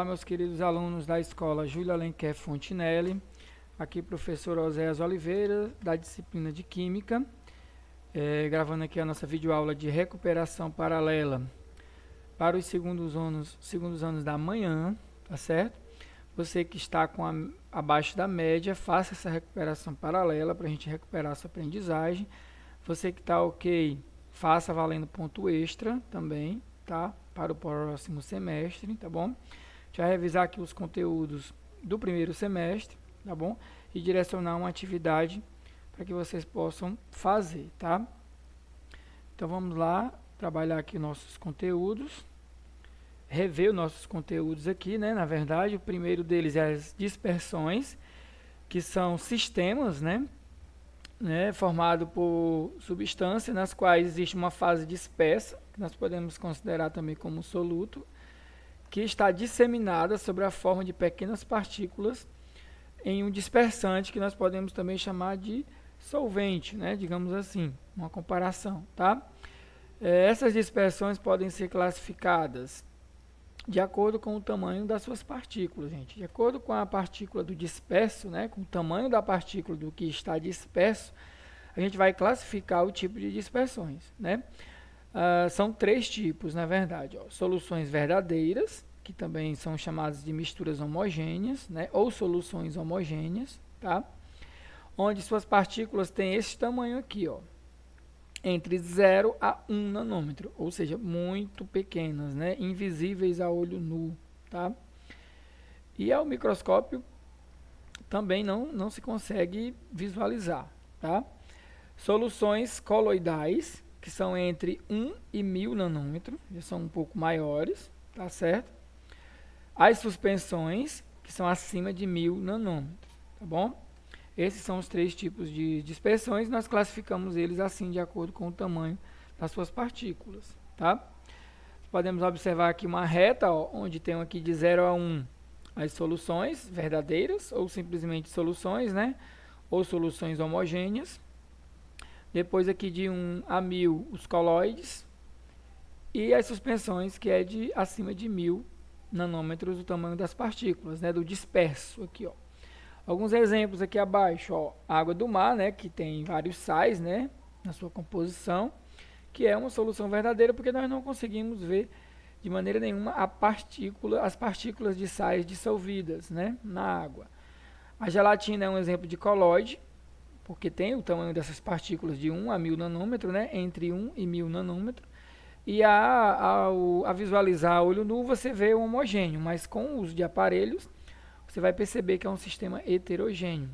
Olá, meus queridos alunos da escola Júlia Alenquer Fontinelli, aqui professor Oséias Oliveira, da disciplina de Química, gravando aqui a nossa videoaula de recuperação paralela para os segundos anos da manhã, tá certo? Você que está abaixo da média, faça essa recuperação paralela para a gente recuperar a sua aprendizagem. Você que está ok, faça valendo ponto extra também, tá? Para o próximo semestre, tá bom? Já revisar aqui os conteúdos do primeiro semestre, tá bom? E direcionar uma atividade para que vocês possam fazer, tá? Então vamos lá, trabalhar aqui nossos conteúdos, rever os nossos conteúdos aqui, né? Na verdade, o primeiro deles é as dispersões, que são sistemas, né? Formado por substâncias nas quais existe uma fase dispersa, que nós podemos considerar também como soluto, que está disseminada sobre a forma de pequenas partículas em um dispersante, que nós podemos também chamar de solvente, né? Digamos assim, uma comparação, tá? Essas dispersões podem ser classificadas de acordo com o tamanho das suas partículas, gente. De acordo com a partícula do disperso, né, com o tamanho da partícula do que está disperso, a gente vai classificar o tipo de dispersões, né? São três tipos, na verdade. Soluções verdadeiras, que também são chamadas de misturas homogêneas, né, ou soluções homogêneas, tá? Onde suas partículas têm esse tamanho aqui, ó, entre 0 a 1 nanômetro, ou seja, muito pequenas, né, invisíveis a olho nu, tá? E ao microscópio também não se consegue visualizar, tá? Soluções coloidais, que são entre 1 e 1000 nanômetros, já são um pouco maiores, tá certo? As suspensões, que são acima de 1000 nanômetros, tá bom? Esses são os três tipos de dispersões, nós classificamos eles assim de acordo com o tamanho das suas partículas, tá? Podemos observar aqui uma reta, ó, onde tem aqui de 0 a 1 as soluções verdadeiras, ou simplesmente soluções, né? Ou soluções homogêneas. Depois aqui de 1 a 1000 os coloides. E as suspensões, que é de acima de 1000 nanômetros o tamanho das partículas, né? Do disperso aqui, ó. Alguns exemplos aqui abaixo, ó, água do mar, né, que tem vários sais, né, na sua composição, que é uma solução verdadeira porque nós não conseguimos ver de maneira nenhuma as partículas de sais dissolvidas, né, na água. A gelatina é um exemplo de coloide, porque tem o tamanho dessas partículas de 1 a 1000 nanômetros, né, entre 1 e 1000 nanômetros, e a visualizar a olho nu você vê um homogêneo, mas com o uso de aparelhos, você vai perceber que é um sistema heterogêneo.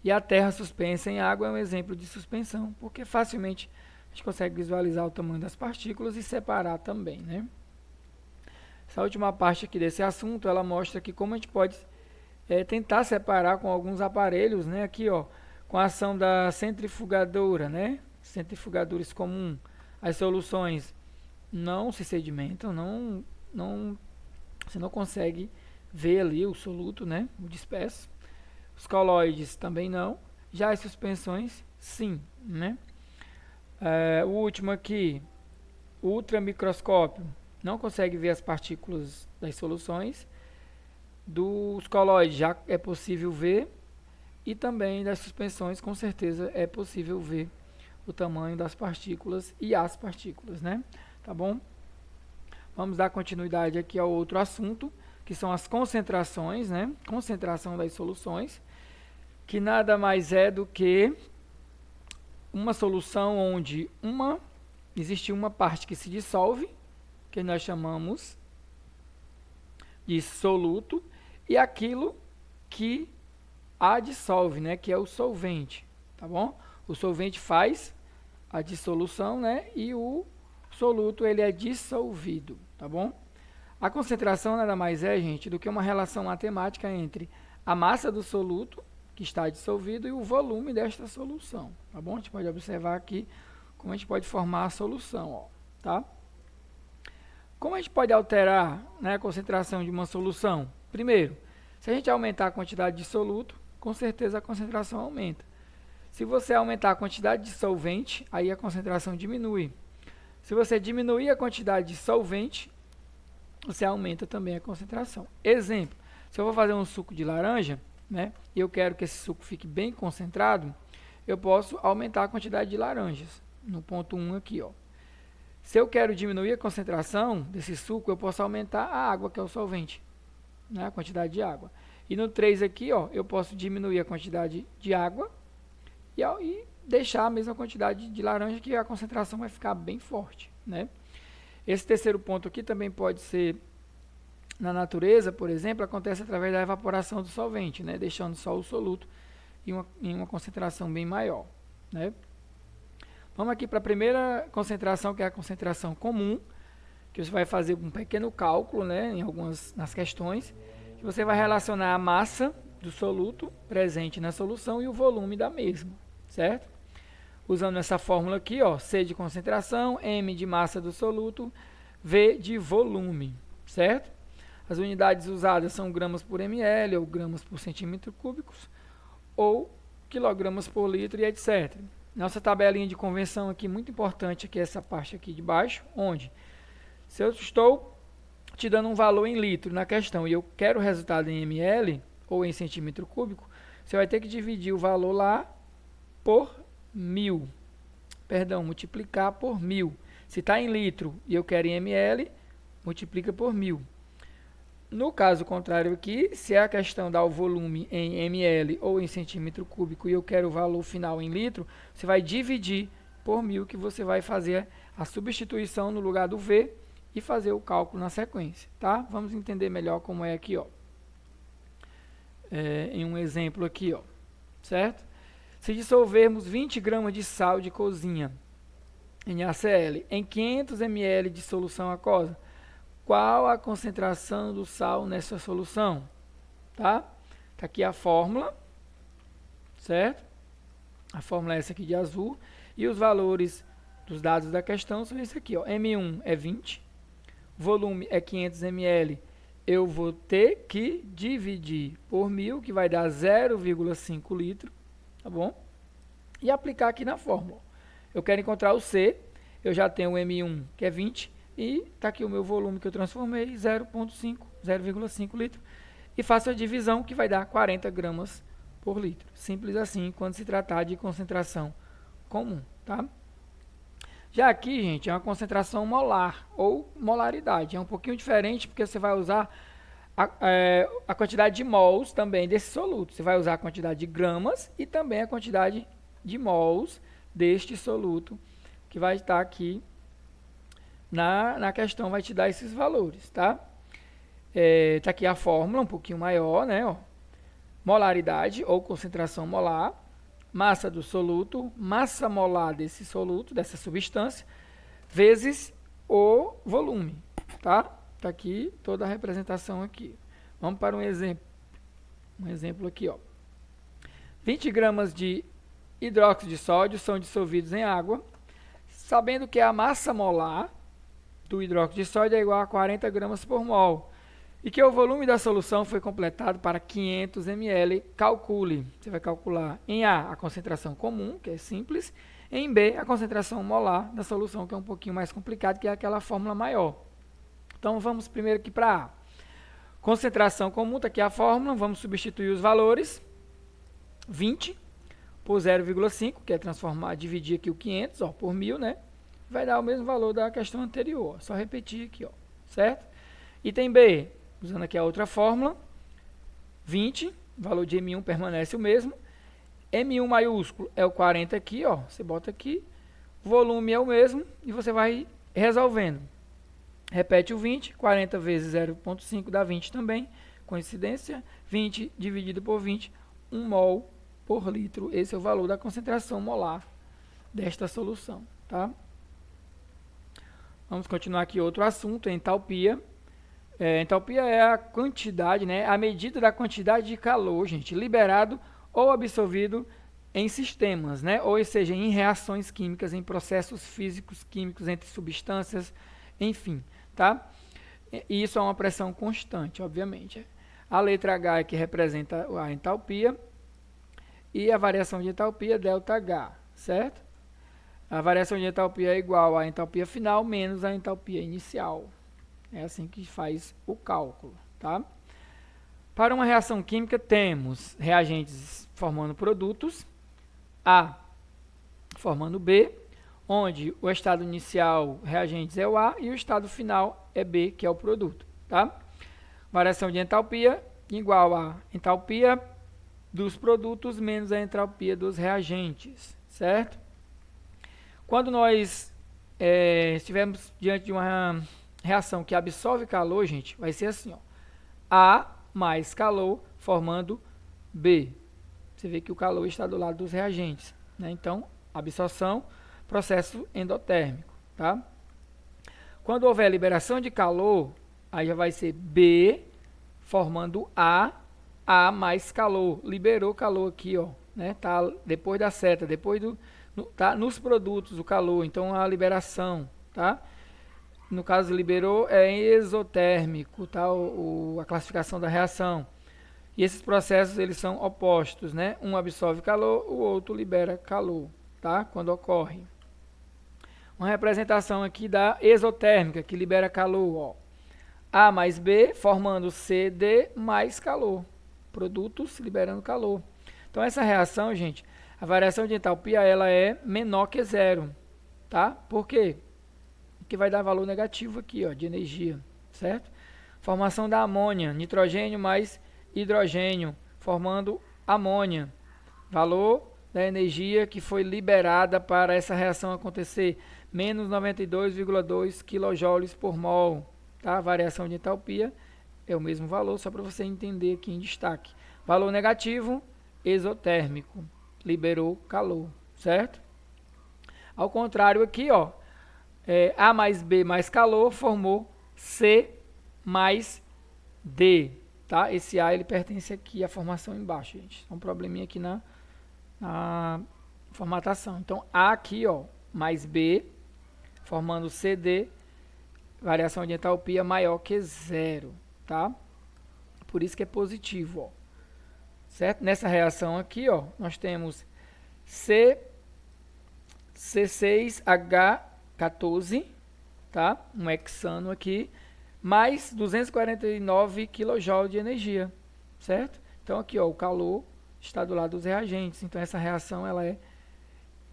E a terra suspensa em água é um exemplo de suspensão, porque facilmente a gente consegue visualizar o tamanho das partículas e separar também, né? Essa última parte aqui desse assunto, ela mostra que como a gente pode tentar separar com alguns aparelhos, né? Aqui, ó, com a ação da centrifugadora, né? Centrifugadores comum, as soluções não se sedimentam, você não consegue ver ali o soluto, né, o disperso. Os coloides também não. Já as suspensões, sim, né? O último aqui, o ultramicroscópio, não consegue ver as partículas das soluções. Dos coloides já é possível ver. E também das suspensões, com certeza, é possível ver o tamanho das partículas e as partículas, né? Tá bom? Vamos dar continuidade aqui ao outro assunto, que são as concentrações, né? Concentração das soluções, que nada mais é do que uma solução onde existe uma parte que se dissolve, que nós chamamos de soluto, e aquilo que a dissolve, né? Que é o solvente, tá bom? O solvente faz a dissolução, né? E o soluto ele é dissolvido, tá bom? A concentração nada mais é, gente, do que uma relação matemática entre a massa do soluto, que está dissolvido, e o volume desta solução, tá bom? A gente pode observar aqui como a gente pode formar a solução, ó, tá? Como a gente pode alterar, né, a concentração de uma solução? Primeiro, se a gente aumentar a quantidade de soluto, com certeza a concentração aumenta. Se você aumentar a quantidade de solvente, aí a concentração diminui. Se você diminuir a quantidade de solvente, você aumenta também a concentração. Exemplo, se eu vou fazer um suco de laranja, né, e eu quero que esse suco fique bem concentrado, eu posso aumentar a quantidade de laranjas, no ponto 1 aqui, ó. Se eu quero diminuir a concentração desse suco, eu posso aumentar a água, que é o solvente, né, a quantidade de água. E no 3 aqui, ó, eu posso diminuir a quantidade de água e deixar a mesma quantidade de laranja, que a concentração vai ficar bem forte, né? Esse terceiro ponto aqui também pode ser na natureza, por exemplo, acontece através da evaporação do solvente, né, deixando só o soluto em uma concentração bem maior, né? Vamos aqui para a primeira concentração, que é a concentração comum, que você vai fazer um pequeno cálculo, né, nas questões, que você vai relacionar a massa do soluto presente na solução e o volume da mesma, certo? Usando essa fórmula aqui, ó, C de concentração, M de massa do soluto, V de volume, certo? As unidades usadas são gramas por ml, ou gramas por centímetro cúbicos, ou quilogramas por litro e etc. Nossa tabelinha de convenção aqui, muito importante, aqui essa parte aqui de baixo, onde se eu estou te dando um valor em litro na questão e eu quero o resultado em ml, ou em centímetro cúbico, você vai ter que dividir o valor lá por 1000. Perdão, multiplicar por 1000. Se está em litro e eu quero em ml, multiplica por 1000. No caso contrário aqui, se a questão dá o volume em ml ou em centímetro cúbico e eu quero o valor final em litro, você vai dividir por 1000, que você vai fazer a substituição no lugar do V e fazer o cálculo na sequência, tá? Vamos entender melhor como é aqui, ó. Em um exemplo aqui, ó, certo? Se dissolvermos 20 gramas de sal de cozinha NaCl em 500 ml de solução aquosa, qual a concentração do sal nessa solução? Tá? Tá aqui a fórmula, certo? A fórmula é essa aqui de azul, e os valores dos dados da questão são esse aqui, ó. M1 é 20, volume é 500 ml, eu vou ter que dividir por 1000, que vai dar 0,5 litro, tá bom? E aplicar aqui na fórmula. Eu quero encontrar o C, eu já tenho o M1, que é 20, e está aqui o meu volume que eu transformei, 0,5 litro, e faço a divisão, que vai dar 40 gramas por litro. Simples assim, quando se tratar de concentração comum, tá? Já aqui, gente, é uma concentração molar, ou molaridade. É um pouquinho diferente, porque você vai usar a quantidade de mols também desse soluto. Você vai usar a quantidade de gramas e também a quantidade de mols deste soluto, que vai estar aqui na questão, vai te dar esses valores, tá? Tá aqui a fórmula, um pouquinho maior, né? Ó. Molaridade, ou concentração molar, massa do soluto, massa molar desse soluto, dessa substância, vezes o volume, tá? Tá aqui toda a representação aqui. Vamos para um exemplo. Um exemplo aqui, ó. 20 gramas de hidróxido de sódio são dissolvidos em água, sabendo que a massa molar do hidróxido de sódio é igual a 40 gramas por mol, e que o volume da solução foi completado para 500 ml, calcule. Você vai calcular em A a concentração comum, que é simples, em B a concentração molar da solução, que é um pouquinho mais complicado, que é aquela fórmula maior. Então vamos primeiro aqui para A. Concentração comum, está aqui a fórmula, vamos substituir os valores. 20 por 0,5, que é dividir aqui o 500, ó, por 1000, né? Vai dar o mesmo valor da questão anterior. Só repetir aqui, ó, certo? Item B, usando aqui a outra fórmula, 20, o valor de M1 permanece o mesmo. M1 maiúsculo é o 40 aqui, ó, você bota aqui. O volume é o mesmo e você vai resolvendo. Repete o 20, 40 vezes 0,5 dá 20 também. Coincidência, 20 dividido por 20, 1 mol por litro. Esse é o valor da concentração molar desta solução, tá? Vamos continuar aqui outro assunto, entalpia. Entalpia é a quantidade, né, a medida da quantidade de calor, gente, liberado ou absorvido em sistemas, né, ou seja, em reações químicas, em processos físicos, químicos entre substâncias, enfim, tá? E isso é uma pressão constante, obviamente. A letra H é que representa a entalpia e a variação de entalpia, ΔH, certo? A variação de entalpia é igual à entalpia final menos a entalpia inicial, É assim que faz o cálculo, tá? Para uma reação química, temos reagentes formando produtos, A formando B, onde o estado inicial, reagentes, é o A, e o estado final é B, que é o produto, tá? Variação de entalpia igual a entalpia dos produtos menos a entalpia dos reagentes, certo? Quando nós estivermos diante de uma reação que absorve calor, gente, vai ser assim, ó, A mais calor formando B. Você vê que o calor está do lado dos reagentes, né? Então, absorção, processo endotérmico, tá? Quando houver liberação de calor, aí já vai ser B formando A mais calor. Liberou calor aqui, ó, né? Tá depois da seta, depois tá nos produtos o calor, então a liberação, tá? No caso, liberou é exotérmico, tá? A classificação da reação. E esses processos, eles são opostos, né? Um absorve calor, o outro libera calor, tá? Quando ocorre. Uma representação aqui da exotérmica, que libera calor, ó. A mais B, formando CD mais calor. Produtos liberando calor. Então, essa reação, gente, a variação de entalpia, ela é menor que zero, tá? Por quê? Que vai dar valor negativo aqui, ó, de energia, certo? Formação da amônia, nitrogênio mais hidrogênio, formando amônia. Valor da energia que foi liberada para essa reação acontecer, menos 92,2 kJ por mol. Tá? A variação de entalpia é o mesmo valor, só para você entender aqui em destaque. Valor negativo, exotérmico, liberou calor, certo? Ao contrário aqui, ó, A mais B mais calor formou C mais D, tá? Esse A ele pertence aqui à formação embaixo, gente. É um probleminha aqui na formatação. Então A aqui, ó, mais B formando CD, variação de entalpia maior que zero, tá? Por isso que é positivo, ó. Certo? Nessa reação aqui, ó, nós temos C6H14, tá? Um hexano aqui, mais 249 kJ de energia, certo? Então aqui, ó, o calor está do lado dos reagentes. Então essa reação ela é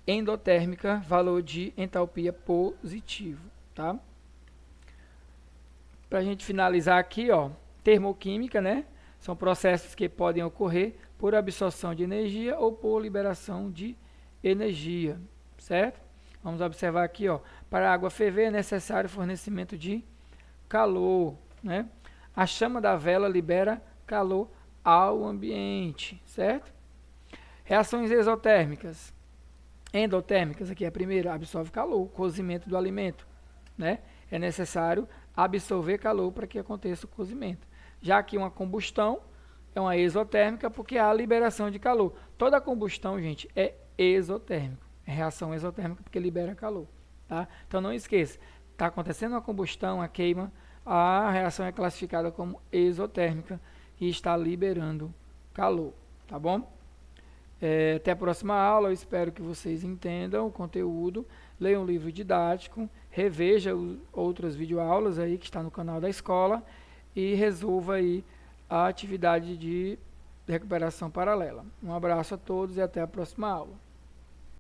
endotérmica, valor de entalpia positivo, tá? Para a gente finalizar aqui, ó, termoquímica, né? São processos que podem ocorrer por absorção de energia ou por liberação de energia, certo? Vamos observar aqui, ó, para a água ferver é necessário fornecimento de calor, né? A chama da vela libera calor ao ambiente, certo? Reações exotérmicas. Endotérmicas, aqui é a primeira, absorve calor, cozimento do alimento, né? É necessário absorver calor para que aconteça o cozimento. Já que uma combustão é uma exotérmica porque há a liberação de calor. Toda combustão, gente, é exotérmica. É reação exotérmica porque libera calor, tá? Então não esqueça, está acontecendo uma combustão, a queima, a reação é classificada como exotérmica e está liberando calor, tá bom? Até a próxima aula, eu espero que vocês entendam o conteúdo, leiam um livro didático, reveja outras videoaulas aí que está no canal da escola e resolva aí a atividade de recuperação paralela. Um abraço a todos e até a próxima aula.